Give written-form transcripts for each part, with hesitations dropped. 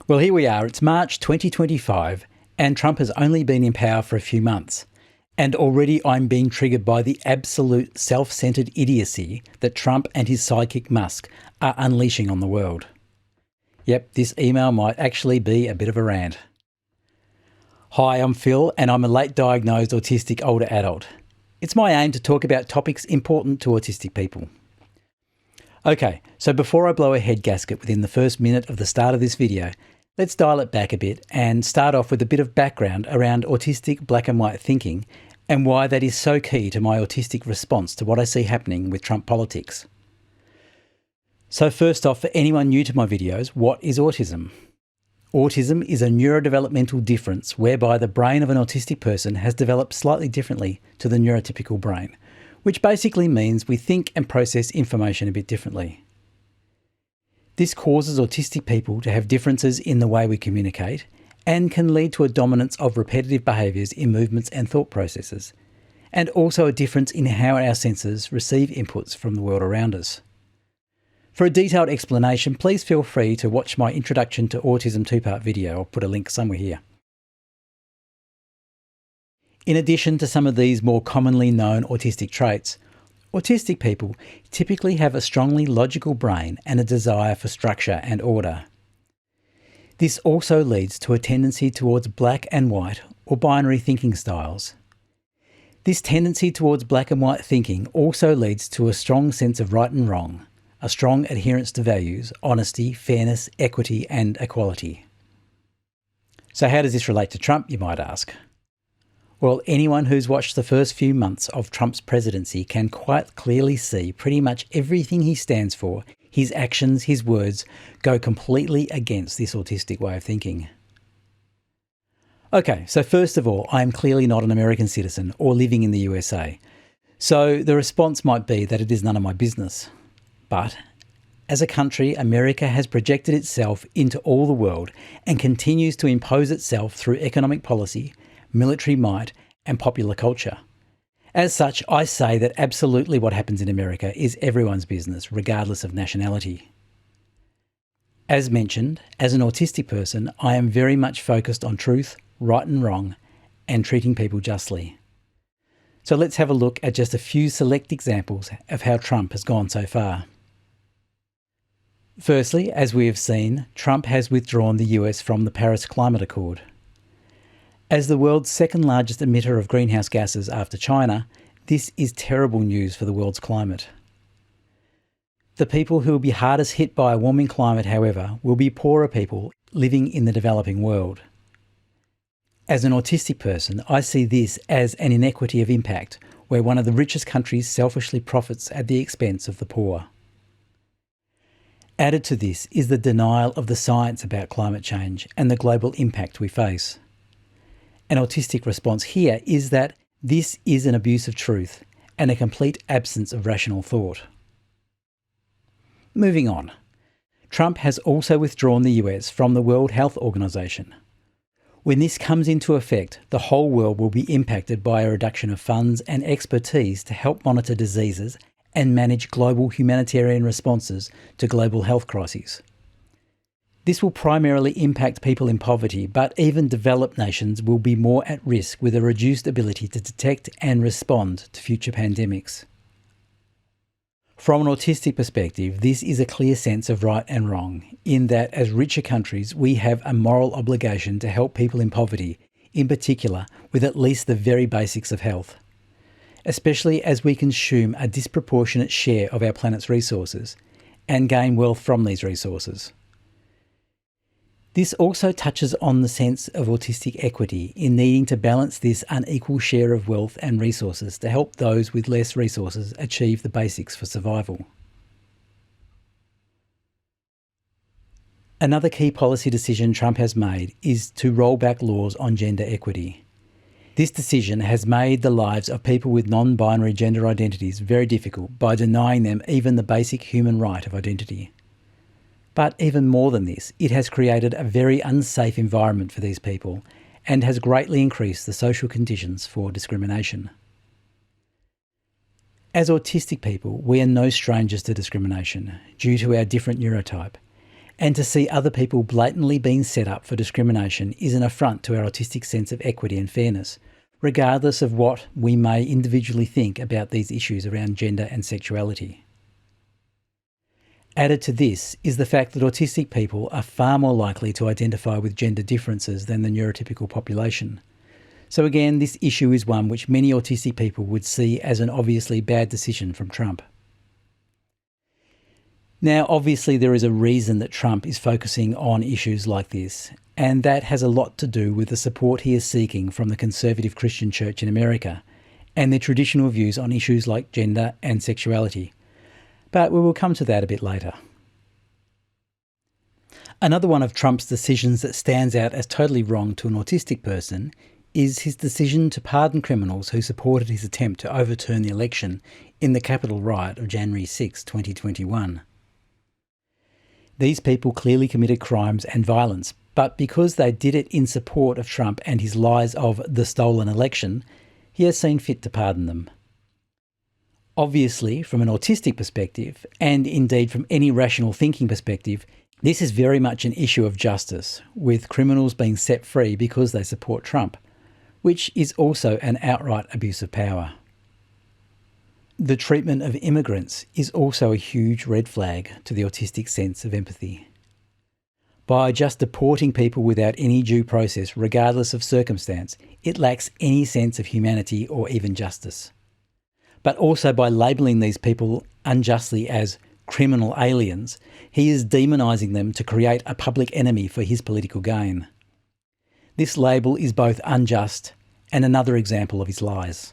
Well, here we are. It's March 2025 and Trump has only been in power for a few months. And already I'm being triggered by the absolute self-centred idiocy that Trump and his sidekick Musk are unleashing on the world. Yep, this email might actually be a bit of a rant. Hi, I'm Phil and I'm a late diagnosed autistic older adult. It's my aim to talk about topics important to autistic people. Okay, so before I blow a head gasket within the first minute of the start of this video, let's dial it back a bit and start off with a bit of background around autistic black and white thinking and why that is so key to my autistic response to what I see happening with Trump politics. So first off, for anyone new to my videos, what is autism? Autism is a neurodevelopmental difference whereby the brain of an autistic person has developed slightly differently to the neurotypical brain, which basically means we think and process information a bit differently. This causes autistic people to have differences in the way we communicate and can lead to a dominance of repetitive behaviours in movements and thought processes, and also a difference in how our senses receive inputs from the world around us. For a detailed explanation, please feel free to watch my Introduction to Autism 2-part video. I'll put a link somewhere here. In addition to some of these more commonly known autistic traits, autistic people typically have a strongly logical brain and a desire for structure and order. This also leads to a tendency towards black and white or binary thinking styles. This tendency towards black and white thinking also leads to a strong sense of right and wrong, a strong adherence to values, honesty, fairness, equity and equality. So how does this relate to Trump, you might ask? Well, anyone who's watched the first few months of Trump's presidency can quite clearly see pretty much everything he stands for, his actions, his words, go completely against this autistic way of thinking. Okay, so first of all, I am clearly not an American citizen or living in the USA. So the response might be that it is none of my business. But as a country, America has projected itself into all the world and continues to impose itself through economic policy, military might and popular culture. As such, I say that absolutely what happens in America is everyone's business, regardless of nationality. As mentioned, as an autistic person, I am very much focused on truth, right and wrong, and treating people justly. So let's have a look at just a few select examples of how Trump has gone so far. Firstly, as we have seen, Trump has withdrawn the US from the Paris Climate Accord. As the world's second largest emitter of greenhouse gases after China, this is terrible news for the world's climate. The people who will be hardest hit by a warming climate, however, will be poorer people living in the developing world. As an autistic person, I see this as an inequity of impact, where one of the richest countries selfishly profits at the expense of the poor. Added to this is the denial of the science about climate change and the global impact we face. An autistic response here is that this is an abuse of truth and a complete absence of rational thought. Moving on. Trump has also withdrawn the US from the World Health Organization. When this comes into effect, the whole world will be impacted by a reduction of funds and expertise to help monitor diseases and manage global humanitarian responses to global health crises. This will primarily impact people in poverty, but even developed nations will be more at risk with a reduced ability to detect and respond to future pandemics. From an autistic perspective, this is a clear sense of right and wrong, in that as richer countries, we have a moral obligation to help people in poverty, in particular with at least the very basics of health, especially as we consume a disproportionate share of our planet's resources and gain wealth from these resources. This also touches on the sense of autistic equity in needing to balance this unequal share of wealth and resources to help those with less resources achieve the basics for survival. Another key policy decision Trump has made is to roll back laws on gender equity. This decision has made the lives of people with non-binary gender identities very difficult by denying them even the basic human right of identity. But even more than this, it has created a very unsafe environment for these people and has greatly increased the social conditions for discrimination. As autistic people, we are no strangers to discrimination due to our different neurotype, And to see other people blatantly being set up for discrimination is an affront to our autistic sense of equity and fairness, regardless of what we may individually think about these issues around gender and sexuality. Added to this is the fact that autistic people are far more likely to identify with gender differences than the neurotypical population. So again, this issue is one which many autistic people would see as an obviously bad decision from Trump. Now, obviously there is a reason that Trump is focusing on issues like this, and that has a lot to do with the support he is seeking from the conservative Christian church in America and their traditional views on issues like gender and sexuality. But we will come to that a bit later. Another one of Trump's decisions that stands out as totally wrong to an autistic person is his decision to pardon criminals who supported his attempt to overturn the election in the Capitol riot of January 6, 2021. These people clearly committed crimes and violence, but because they did it in support of Trump and his lies of the stolen election, he has seen fit to pardon them. Obviously, from an autistic perspective, and indeed from any rational thinking perspective, this is very much an issue of justice, with criminals being set free because they support Trump, which is also an outright abuse of power. The treatment of immigrants is also a huge red flag to the autistic sense of empathy. By just deporting people without any due process, regardless of circumstance, it lacks any sense of humanity or even justice. But also by labelling these people unjustly as criminal aliens, he is demonising them to create a public enemy for his political gain. This label is both unjust and another example of his lies.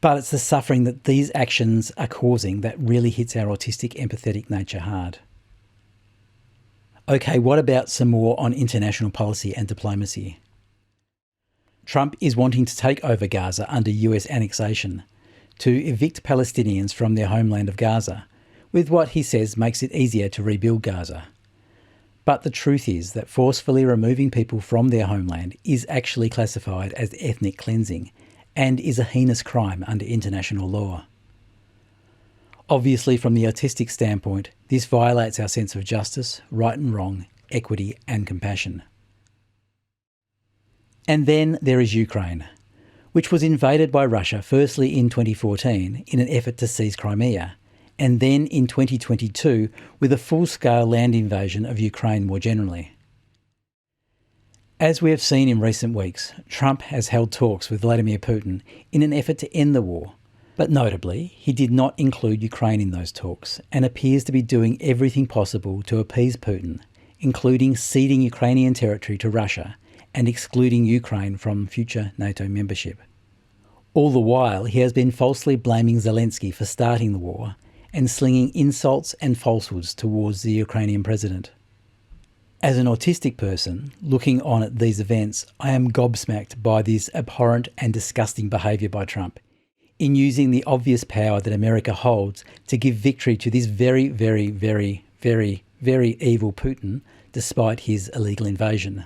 But it's the suffering that these actions are causing that really hits our autistic empathetic nature hard. Okay, what about some more on international policy and diplomacy? Trump is wanting to take over Gaza under US annexation, to evict Palestinians from their homeland of Gaza, with what he says makes it easier to rebuild Gaza. But the truth is that forcefully removing people from their homeland is actually classified as ethnic cleansing and is a heinous crime under international law. Obviously, from the autistic standpoint, this violates our sense of justice, right and wrong, equity and compassion. And then there is Ukraine, which was invaded by Russia firstly in 2014 in an effort to seize Crimea, and then in 2022 with a full-scale land invasion of Ukraine more generally. As we have seen in recent weeks, Trump has held talks with Vladimir Putin in an effort to end the war, but notably, he did not include Ukraine in those talks and appears to be doing everything possible to appease Putin, including ceding Ukrainian territory to Russia and excluding Ukraine from future NATO membership. All the while, he has been falsely blaming Zelensky for starting the war and slinging insults and falsehoods towards the Ukrainian president. As an autistic person looking on at these events, I am gobsmacked by this abhorrent and disgusting behaviour by Trump in using the obvious power that America holds to give victory to this very, very, very, very, very evil Putin despite his illegal invasion.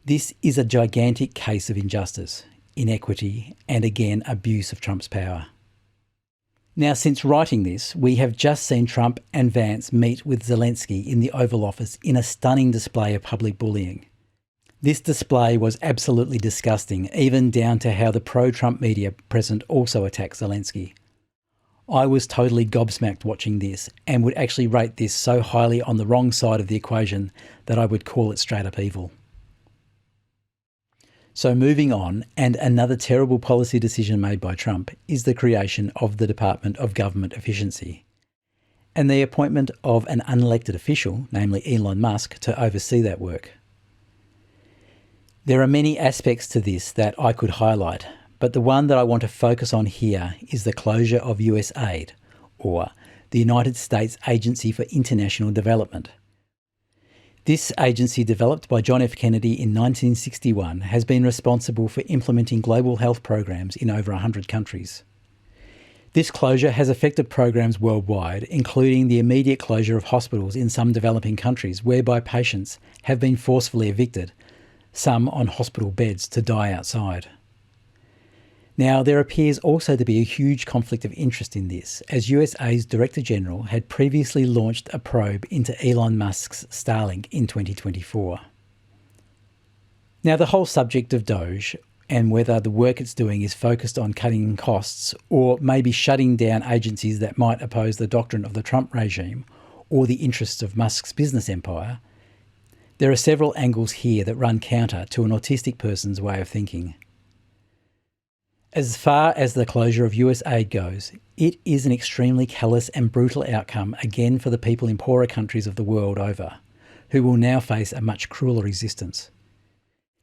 This is a gigantic case of injustice, inequity, and again, abuse of Trump's power. Now, since writing this, we have just seen Trump and Vance meet with Zelensky in the Oval Office in a stunning display of public bullying. This display was absolutely disgusting, even down to how the pro-Trump media present also attacked Zelensky. I was totally gobsmacked watching this and would actually rate this so highly on the wrong side of the equation that I would call it straight up evil. So moving on, and another terrible policy decision made by Trump is the creation of the Department of Government Efficiency and the appointment of an unelected official, namely Elon Musk, to oversee that work. There are many aspects to this that I could highlight, but the one that I want to focus on here is the closure of US aid, or the United States Agency for International Development. This agency, developed by John F. Kennedy in 1961, has been responsible for implementing global health programs in over 100 countries. This closure has affected programs worldwide, including the immediate closure of hospitals in some developing countries whereby patients have been forcefully evicted, some on hospital beds to die outside. Now, there appears also to be a huge conflict of interest in this, as USA's Director General had previously launched a probe into Elon Musk's Starlink in 2024. Now, the whole subject of DOGE and whether the work it's doing is focused on cutting costs or maybe shutting down agencies that might oppose the doctrine of the Trump regime or the interests of Musk's business empire, there are several angles here that run counter to an autistic person's way of thinking. As far as the closure of US aid goes, it is an extremely callous and brutal outcome again for the people in poorer countries of the world over, who will now face a much crueler resistance.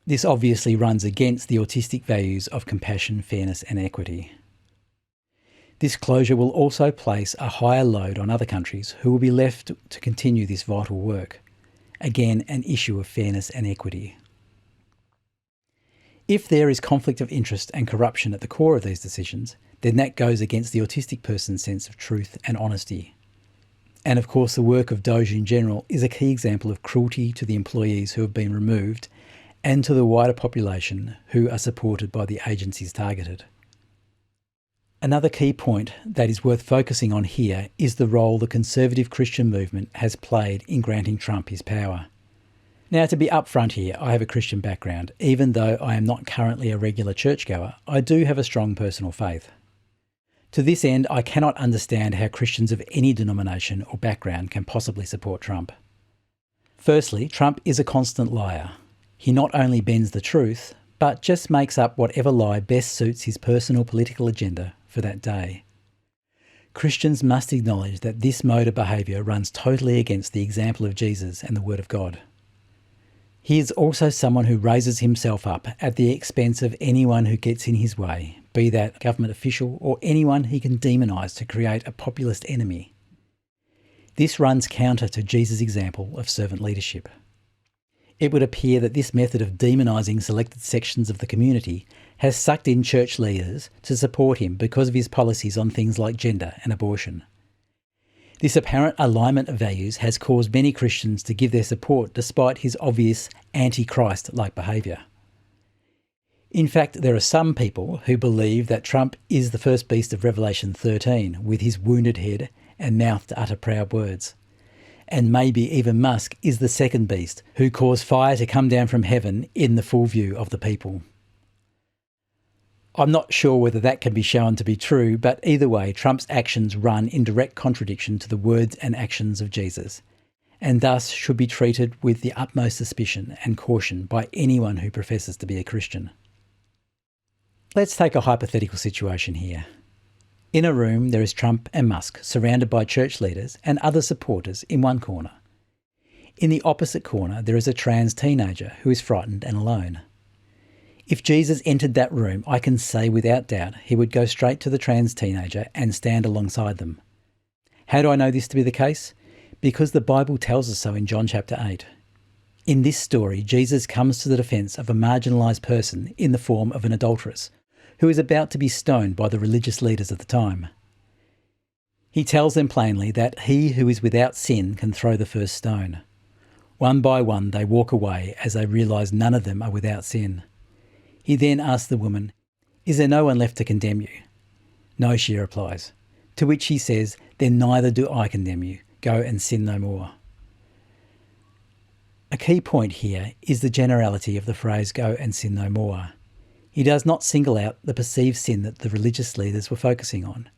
This obviously runs against the autistic values of compassion, fairness and equity. This closure will also place a higher load on other countries who will be left to continue this vital work. Again, an issue of fairness and equity. If there is conflict of interest and corruption at the core of these decisions, then that goes against the autistic person's sense of truth and honesty. And of course, the work of DOGE in general is a key example of cruelty to the employees who have been removed and to the wider population who are supported by the agencies targeted. Another key point that is worth focusing on here is the role the conservative Christian movement has played in granting Trump his power. Now, to be upfront here, I have a Christian background. Even though I am not currently a regular churchgoer, I do have a strong personal faith. To this end, I cannot understand how Christians of any denomination or background can possibly support Trump. Firstly, Trump is a constant liar. He not only bends the truth, but just makes up whatever lie best suits his personal political agenda for that day. Christians must acknowledge that this mode of behaviour runs totally against the example of Jesus and the Word of God. He is also someone who raises himself up at the expense of anyone who gets in his way, be that government official or anyone he can demonise to create a populist enemy. This runs counter to Jesus' example of servant leadership. It would appear that this method of demonising selected sections of the community has sucked in church leaders to support him because of his policies on things like gender and abortion. This apparent alignment of values has caused many Christians to give their support despite his obvious anti-Christ-like behaviour. In fact, there are some people who believe that Trump is the first beast of Revelation 13 with his wounded head and mouth to utter proud words. And maybe even Musk is the second beast who caused fire to come down from heaven in the full view of the people. I'm not sure whether that can be shown to be true, but either way, Trump's actions run in direct contradiction to the words and actions of Jesus, and thus should be treated with the utmost suspicion and caution by anyone who professes to be a Christian. Let's take a hypothetical situation here. In a room, there is Trump and Musk surrounded by church leaders and other supporters in one corner. In the opposite corner, there is a trans teenager who is frightened and alone. If Jesus entered that room, I can say without doubt he would go straight to the trans teenager and stand alongside them. How do I know this to be the case? Because the Bible tells us so in John chapter 8. In this story, Jesus comes to the defence of a marginalised person in the form of an adulteress, who is about to be stoned by the religious leaders of the time. He tells them plainly that he who is without sin can throw the first stone. One by one they walk away as they realise none of them are without sin. He then asks the woman, "Is there no one left to condemn you?" "No," she replies. To which he says, "Then neither do I condemn you. Go and sin no more." A key point here is the generality of the phrase "go and sin no more." He does not single out the perceived sin that the religious leaders were focusing on,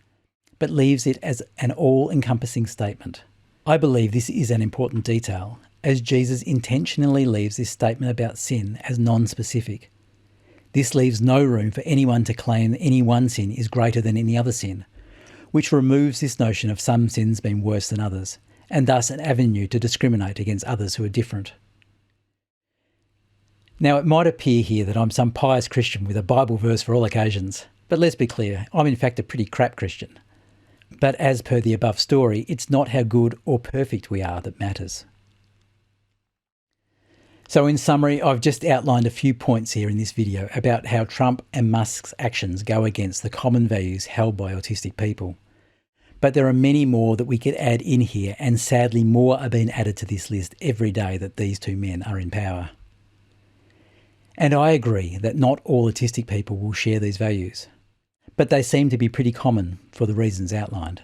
but leaves it as an all-encompassing statement. I believe this is an important detail, as Jesus intentionally leaves this statement about sin as non-specific. This leaves no room for anyone to claim any one sin is greater than any other sin, which removes this notion of some sins being worse than others, and thus an avenue to discriminate against others who are different. Now, it might appear here that I'm some pious Christian with a Bible verse for all occasions, but let's be clear, I'm in fact a pretty crap Christian. But as per the above story, it's not how good or perfect we are that matters. So in summary, I've just outlined a few points here in this video about how Trump and Musk's actions go against the common values held by autistic people. But there are many more that we could add in here, and sadly more are being added to this list every day that these two men are in power. And I agree that not all autistic people will share these values. but they seem to be pretty common for the reasons outlined.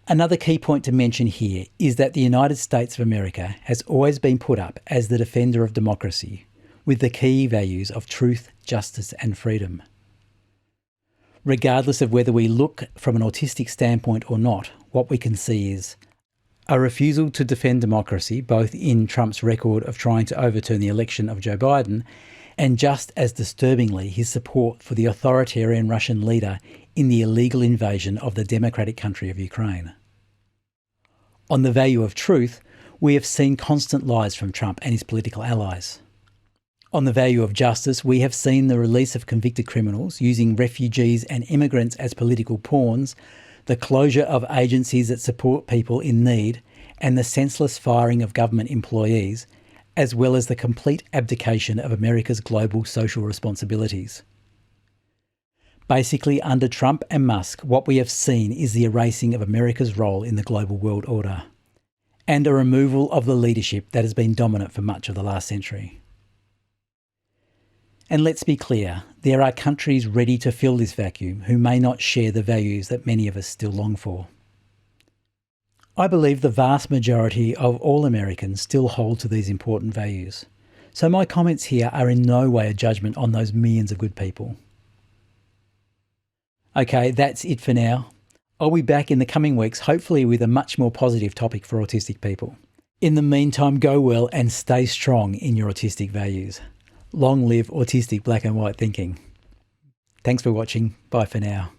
Another key point to mention here is that the United States of America has always been put up as the defender of democracy, with the key values of truth, justice and freedom. Regardless of whether we look from an autistic standpoint or not, what we can see is a refusal to defend democracy, both in Trump's record of trying to overturn the election of Joe Biden, and just as disturbingly, his support for the authoritarian Russian leader in the illegal invasion of the democratic country of Ukraine. On the value of truth, we have seen constant lies from Trump and his political allies. On the value of justice, we have seen the release of convicted criminals using refugees and immigrants as political pawns, the closure of agencies that support people in need, and the senseless firing of government employees, as well as the complete abdication of America's global social responsibilities. Basically, under Trump and Musk, what we have seen is the erasing of America's role in the global world order, and a removal of the leadership that has been dominant for much of the last century. And let's be clear, there are countries ready to fill this vacuum who may not share the values that many of us still long for. I believe the vast majority of all Americans still hold to these important values, so my comments here are in no way a judgment on those millions of good people. Okay, that's it for now. I'll be back in the coming weeks, hopefully with a much more positive topic for autistic people. In the meantime, go well and stay strong in your autistic values. Long live autistic black and white thinking. Thanks for watching. Bye for now.